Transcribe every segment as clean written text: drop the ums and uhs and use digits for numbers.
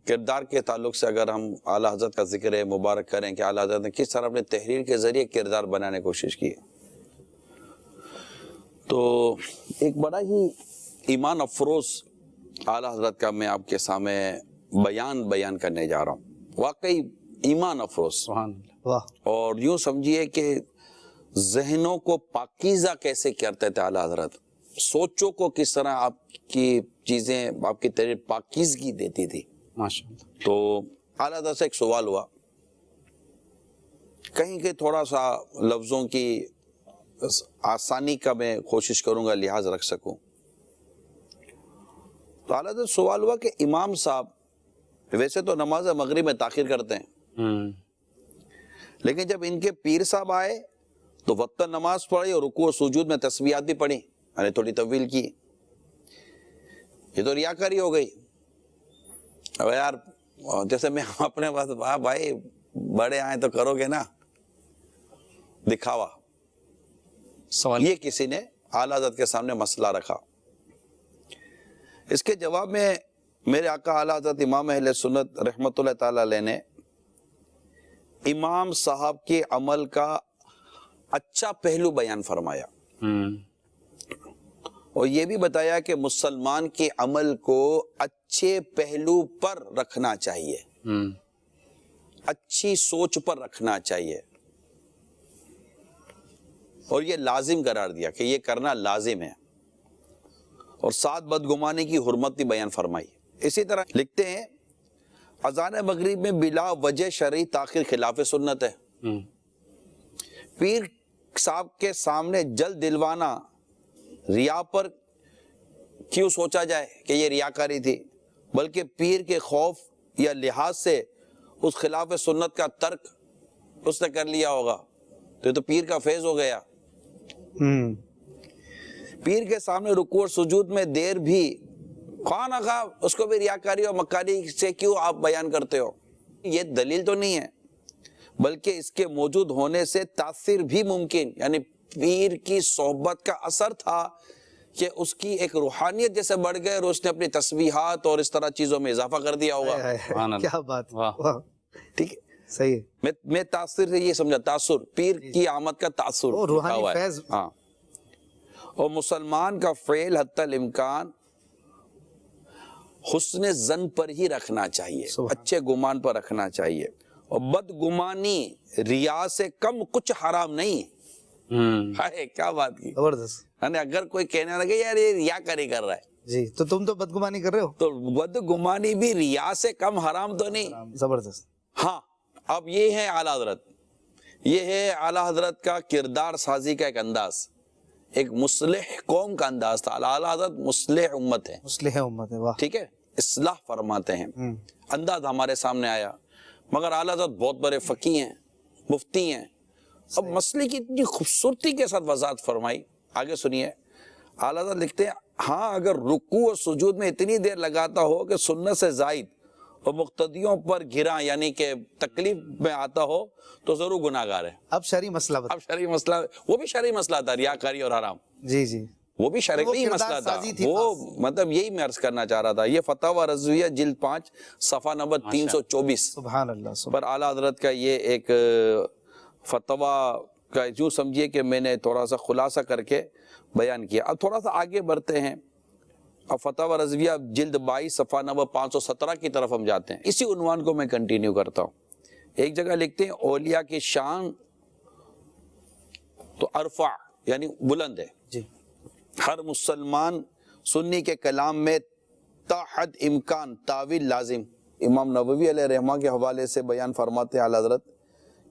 کردار کے تعلق سے اگر ہم اعلیٰ حضرت کا ذکر مبارک کریں کہ اعلیٰ حضرت نے کس طرح اپنے تحریر کے ذریعے کردار بنانے کی کوشش کی، تو ایک بڑا ہی ایمان افروز اعلیٰ حضرت کا میں آپ کے سامنے بیان کرنے جا رہا ہوں، واقعی ایمان افروز، سبحان اللہ، اور یوں سمجھیے کہ ذہنوں کو پاکیزہ کیسے کرتے تھے اعلیٰ حضرت، سوچوں کو کس طرح آپ کی چیزیں، آپ کی تحریر پاکیزگی دیتی تھی۔ ماشاءاللہ۔ تو اعلیٰ حضرت سے ایک سوال ہوا، کہیں کہ تھوڑا سا لفظوں کی آسانی کا میں کوشش کروں گا، لحاظ رکھ سکوں۔ تو اعلیٰ حضرت سوال ہوا کہ امام صاحب ویسے تو نماز مغرب میں تاخیر کرتے ہیں، لیکن جب ان کے پیر صاحب آئے تو وقتاً نماز پڑھی اور رکوع و سجود میں تسبیحات بھی پڑھی، یعنی تھوڑی طویل کی، یہ تو ریاکاری ہو گئی۔ اب یار جیسے میں اپنے پاس بھائی بڑے آئے تو کرو گے نا دکھاوا، سوال یہ کسی نے اعلیٰ حضرت کے سامنے مسئلہ رکھا۔ اس کے جواب میں میرے آقا اعلیٰ حضرت امام اہل سنت رحمت اللہ تعالی علیہ نے امام صاحب کے عمل کا اچھا پہلو بیان فرمایا، اور یہ بھی بتایا کہ مسلمان کے عمل کو اچھے پہلو پر رکھنا چاہیے، اچھی سوچ پر رکھنا چاہیے، اور یہ لازم قرار دیا کہ یہ کرنا لازم ہے، اور ساتھ بدگمانی کی حرمت بھی بیان فرمائی۔ اسی طرح لکھتے ہیں اذان مغرب میں بلا وجہ شرعی تاخیر خلاف سنت ہے۔ پیر صاحب کے سامنے جلد دلوانا ریا پر کیوں سوچا جائے کہ یہ ریاکاری تھی، بلکہ پیر کے خوف یا لحاظ سے اس خلاف سنت کا ترک اس نے کر لیا ہوگا، تو یہ تو پیر کا فیض ہو گیا۔ پیر کے سامنے رکوع اور سجود میں دیر بھی خواہ نہ خواہ اس کو بھی ریاکاری اور مکاری سے کیوں آپ بیان کرتے ہو، یہ دلیل تو نہیں ہے، بلکہ اس کے موجود ہونے سے تاثیر بھی ممکن، یعنی پیر کی صحبت کا اثر تھا کہ اس کی ایک روحانیت جیسے بڑھ گئے اور اس نے اپنی تسبیحات اور اس طرح چیزوں میں اضافہ کر دیا ہوگا۔ کیا بات، ٹھیک ہے، صحیح ہے۔ میں تاثر سے یہ سمجھا، تاثر پیر کی آمد کا تاثر روحانی فیض۔ ہاں، اور مسلمان کا فعل حتی الامکان حسن زن پر ہی رکھنا چاہیے، اچھے گمان پر رکھنا چاہیے، اور بدگمانی ریا سے کم کچھ حرام نہیں۔ کیا بات کی، زبردست۔ اگر کوئی کہنے لگے یار یہ ریاکاری کر رہا ہے، جی تو تم تو بدگمانی کر رہے ہو، تو بدگمانی بھی ریا سے کم حرام تو نہیں۔ زبردست۔ ہاں، اب یہ ہے اعلیٰ حضرت، یہ ہے اعلیٰ حضرت کا کردار سازی کا ایک انداز، ایک مصلح قوم کا انداز تھا۔ اعلیٰ حضرت مصلح امت ہے، مصلح امت ہے، واہ، ٹھیک ہے، اصلاح فرماتے ہیں، انداز ہمارے سامنے آیا، مگر اعلیٰ حضرت بہت بڑے فقیہ ہیں، مفتی ہیں۔ اب مسئلے کی اتنی خوبصورتی کے ساتھ وضاحت فرمائی، آگے سنیے۔ اعلیٰ حضرت لکھتے ہیں، ہاں اگر رکوع اور سجود میں اتنی دیر لگاتا ہو کہ سنت سے زائد اور مقتدیوں پر گھرا یعنی کہ تکلیف میں آتا ہو تو ضرور گناہگار ہے۔ اب شرعی مسئلہ بتا۔ اب شرعی مسئلہ، وہ بھی شرعی مسئلہ تھا، ریاکاری اور حرام، جی جی، وہ بھی شرعی مسئلہ تھا، وہ مطلب یہی میں عرض کرنا چاہ رہا تھا۔ یہ فتاوی رضویہ جلد 5 صفحہ نمبر 324 سبحان اللہ، پر اعلیٰ حضرت کا یہ ایک فتویٰ کا یوں سمجھیے کہ میں نے تھوڑا سا خلاصہ کر کے بیان کیا۔ اب تھوڑا سا آگے بڑھتے ہیں، اب فتاوی رضویہ جلد 22 صفحہ نمبر 517 کی طرف ہم جاتے ہیں۔ اسی عنوان کو میں کنٹینیو کرتا ہوں۔ ایک جگہ لکھتے ہیں اولیاء کی شان تو ارفع یعنی بلند ہے، جی، ہر مسلمان سنی کے کلام میں تا حد امکان تعویل لازم۔ امام نووی علیہ رحمہ کے حوالے سے بیان فرماتے ہیں اعلیٰ حضرت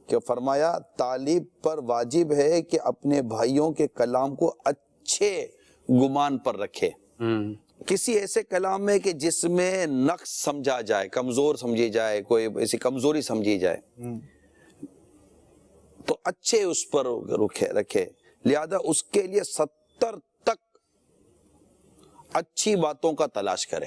کہ فرمایا طالب پر واجب ہے کہ اپنے بھائیوں کے کلام کو اچھے گمان پر رکھے، کسی ایسے کلام میں کہ جس میں نقص سمجھا جائے، کمزور سمجھی جائے، کوئی ایسی کمزوری سمجھی جائے تو اچھے اس پر رکھے، لہذا اس کے لیے 70 تک اچھی باتوں کا تلاش کرے،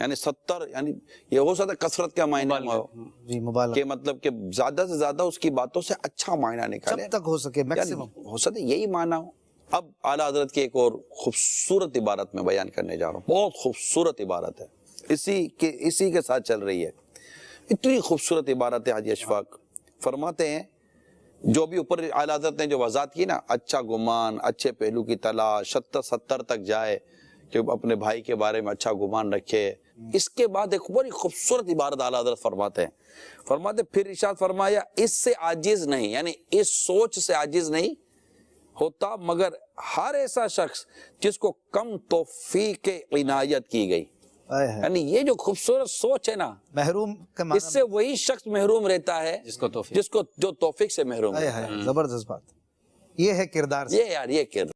یعنی 70، یعنی یہ ہو سکتا ہے کثرت کا معنی ہو کہ مطلب کہ زیادہ سے زیادہ اس کی باتوں سے اچھا معنی نکالے، جب تک ہو سکے میکسیمم ہو سکتا ہے یہی معنی ہو۔ اب اعلیٰ حضرت کی ایک اور خوبصورت عبارت میں بیان کرنے جا رہا ہوں، بہت خوبصورت عبارت ہے۔ اسی کے ساتھ چل رہی ہے. اتنی خوبصورت عبارت ہے حاجی اشفاق. فرماتے ہیں جو بھی اوپر اعلیٰ حضرت نے جو وضاحت کی نا، اچھا گمان، اچھے پہلو کی تلاش، 70 تک جائے کہ اپنے بھائی کے بارے میں اچھا گمان رکھے. اس کے بعد ایک بڑی خوبصورت عبارت اعلیٰ حضرت فرماتے پھر ارشاد فرمایا اس سے عاجز نہیں، یعنی اس سوچ سے عاجز نہیں ہوتا مگر ہر ایسا شخص جس کو کم توفیق عنایت کی گئی. یعنی یہ جو خوبصورت سوچ ہے نا، محروم کا اس معنی سے وہی شخص محروم رہتا ہے جس کو جو توفیق سے محروم ہے. زبردست بات. یہ ہے کردار. یہ یار یہ کردار